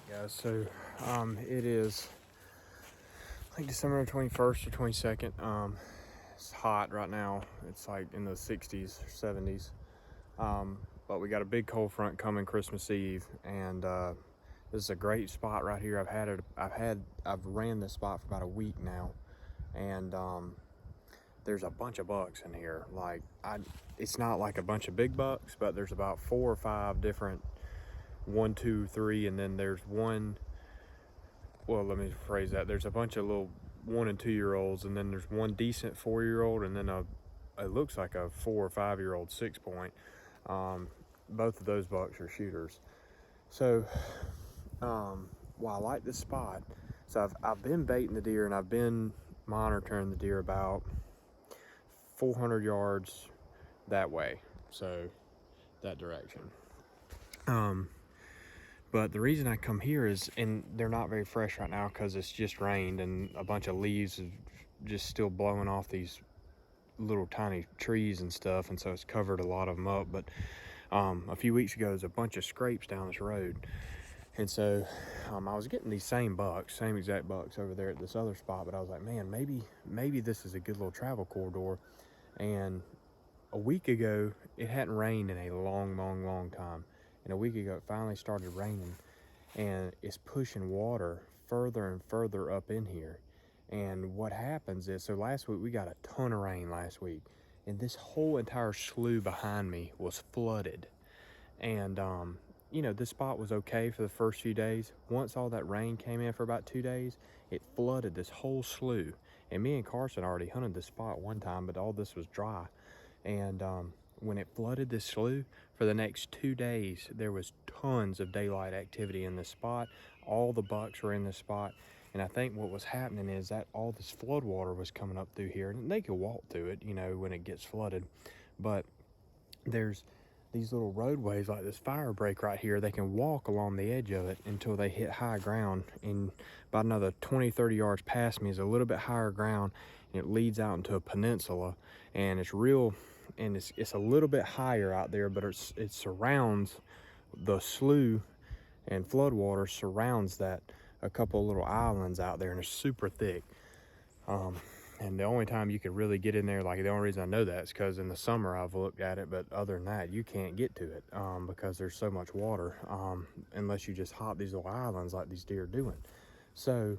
Guys, so it is like December 21st or 22nd. It's hot right now. It's like in the 60s or 70s. But we got a big cold front coming Christmas Eve, and this is a great spot right here. I've ran this spot for about a week now, and there's a bunch of bucks in here. It's not like a bunch of big bucks, but there's about 4 or 5 different 1, 2, 3, and then there's one. Well, let me phrase that. There's a bunch of little 1 and 2 year olds, and then there's one decent 4-year-old, and then it looks like a 4 or 5-year-old 6-point. Both of those bucks are shooters. So, while I like this spot, so I've been baiting the deer and I've been monitoring the deer about 400 yards that way, so that direction. But the reason I come here is, and they're not very fresh right now because it's just rained and a bunch of leaves is just still blowing off these little tiny trees and stuff, and so it's covered a lot of them up. But a few weeks ago, there's a bunch of scrapes down this road, and so I was getting these same exact bucks over there at this other spot. But I was like, man, maybe this is a good little travel corridor. And a week ago, it hadn't rained in a long time. And a week ago, it finally started raining, and it's pushing water further and further up in here. And what happens is, so last week, we got a ton of rain last week, and this whole entire slough behind me was flooded. And, this spot was okay for the first few days. Once all that rain came in for about 2 days, it flooded this whole slough. And me and Carson already hunted this spot one time, but all this was dry. And when it flooded this slough, for the next 2 days, there was tons of daylight activity in this spot. All the bucks were in this spot. And I think what was happening is that all this flood water was coming up through here, and they could walk through it, when it gets flooded. But there's these little roadways like this fire break right here. They can walk along the edge of it until they hit high ground. And about another 20-30 yards past me is a little bit higher ground, and it leads out into a peninsula, and it's a little bit higher out there, but it surrounds the slough, and floodwater surrounds that, a couple little islands out there, and it's super thick. And the only time you could really get in there, the only reason I know that is because in the summer I've looked at it, but other than that, you can't get to it because there's so much water, unless you just hop these little islands like these deer are doing. So,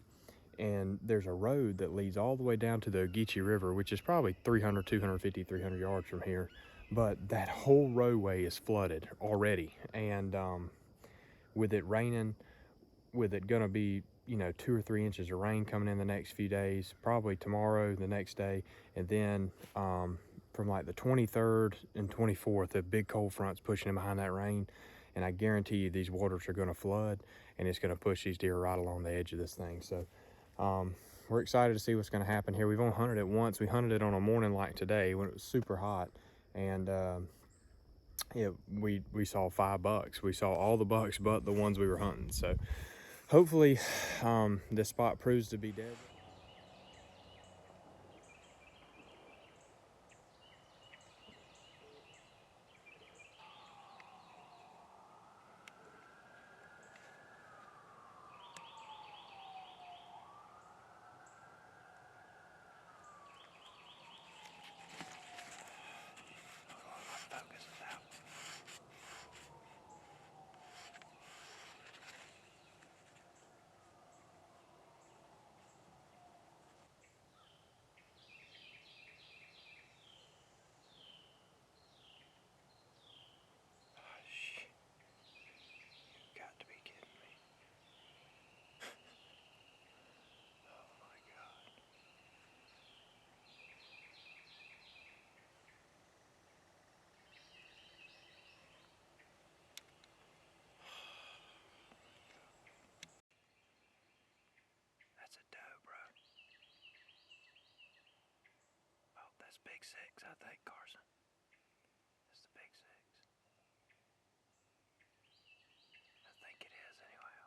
and there's a road that leads all the way down to the Ogeechee River, which is probably 250, 300 yards from here. But that whole roadway is flooded already. And with it raining, with it going to be 2 or 3 inches of rain coming in the next few days, probably tomorrow, the next day, and then from like the 23rd and 24th, the big cold front's pushing in behind that rain, and I guarantee you these waters are going to flood, and it's going to push these deer right along the edge of this thing. So we're excited to see what's going to happen here. We've only hunted it once. We hunted it on a morning like today when it was super hot, and we saw 5 bucks. We saw all the bucks but the ones we were hunting. So hopefully this spot proves to be dead. Got to be kidding me. Oh my God. That's a doe, bro. Oh, that's big 6, I think, Carson. That's the big 6. I think it is anyway.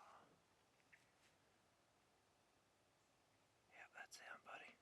Yep, that's him, buddy.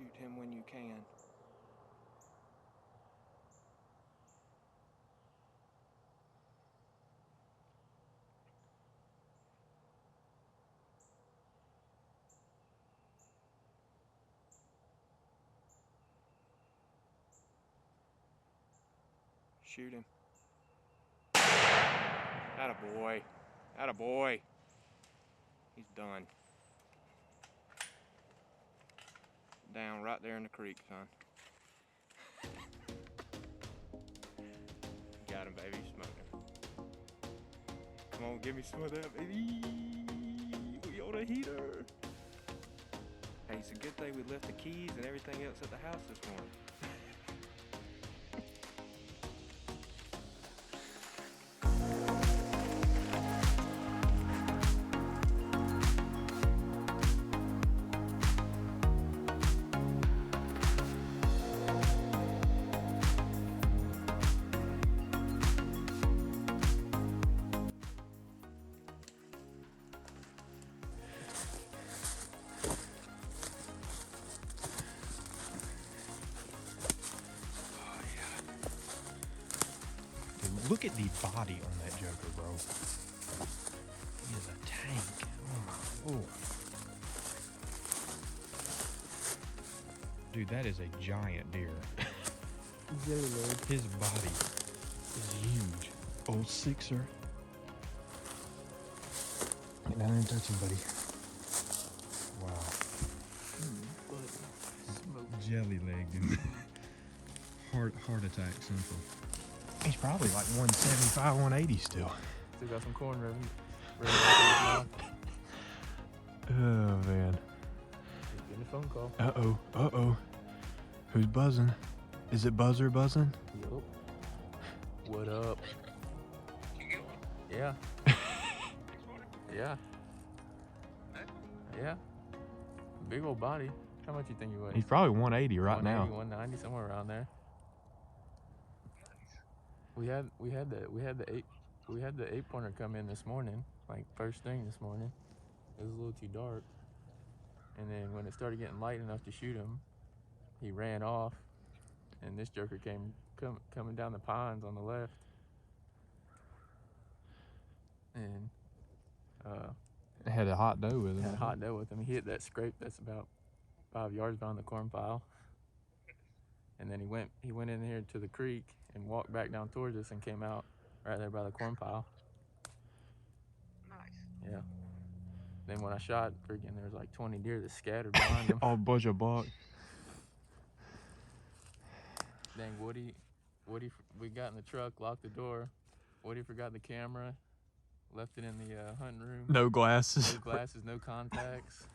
Shoot him when you can. Shoot him. Attaboy. Attaboy. He's done. Down right there in the creek, son. Got him, baby. Smoked him. Come on, give me some of that, baby. We on a heater. Hey, it's a good thing we left the keys and everything else at the house this morning. Look at the body on that joker, bro. He is a tank. Oh my lord. Dude, that is a giant deer. His body is huge. Old sixer. Get down there and touch him, buddy. Wow. Jelly leg, dude. Heart attack central. He's probably like 175, 180 still. Still got some corn ready. Oh, man. He's getting a phone call. Uh-oh, uh-oh. Who's buzzing? Is it Buzzer buzzing? Yup. What up? Yeah. Yeah. Yeah. Big old body. How much you think he weighs? He's probably 180 right 180, now. 190, somewhere around there. We had the 8-pointer come in this morning, like first thing this morning. It was a little too dark, and then when it started getting light enough to shoot him, he ran off, and this joker coming down the pines on the left, and Had a hot doe with him. had a hot doe with him. He hit that scrape that's about 5 yards behind the corn pile, and then he went in here to the creek and walked back down towards us and came out right there by the corn pile. Nice. Yeah. Then when I shot, freaking, there was like 20 deer that scattered behind him. All bunch of buck. Dang, Woody, we got in the truck, locked the door. Woody forgot the camera, left it in the hunting room. No glasses. No glasses, no contacts.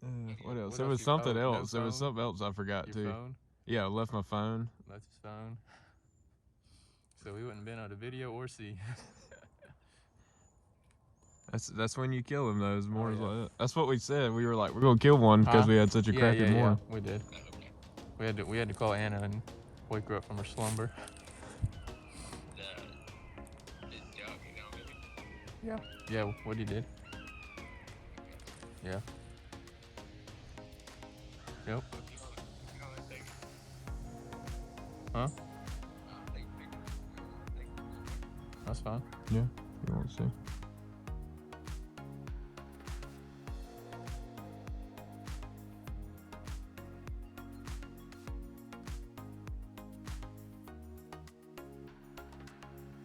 What else? What There else was you- something oh, no else. There was phone? something else I forgot Your too. phone, Yeah, I left my phone. left his phone. So we wouldn't have been able to video or see. That's when you kill him, though. More Oh, yeah. like that. That's what we said. We were like, we're gonna kill one because we had such a crappy morning. We did. We had to call Anna and wake her up from her slumber. The dog, you know, maybe. Yeah. Yeah, Woody did. Yeah. Yep. Huh? That's fine. Yeah, you want to see?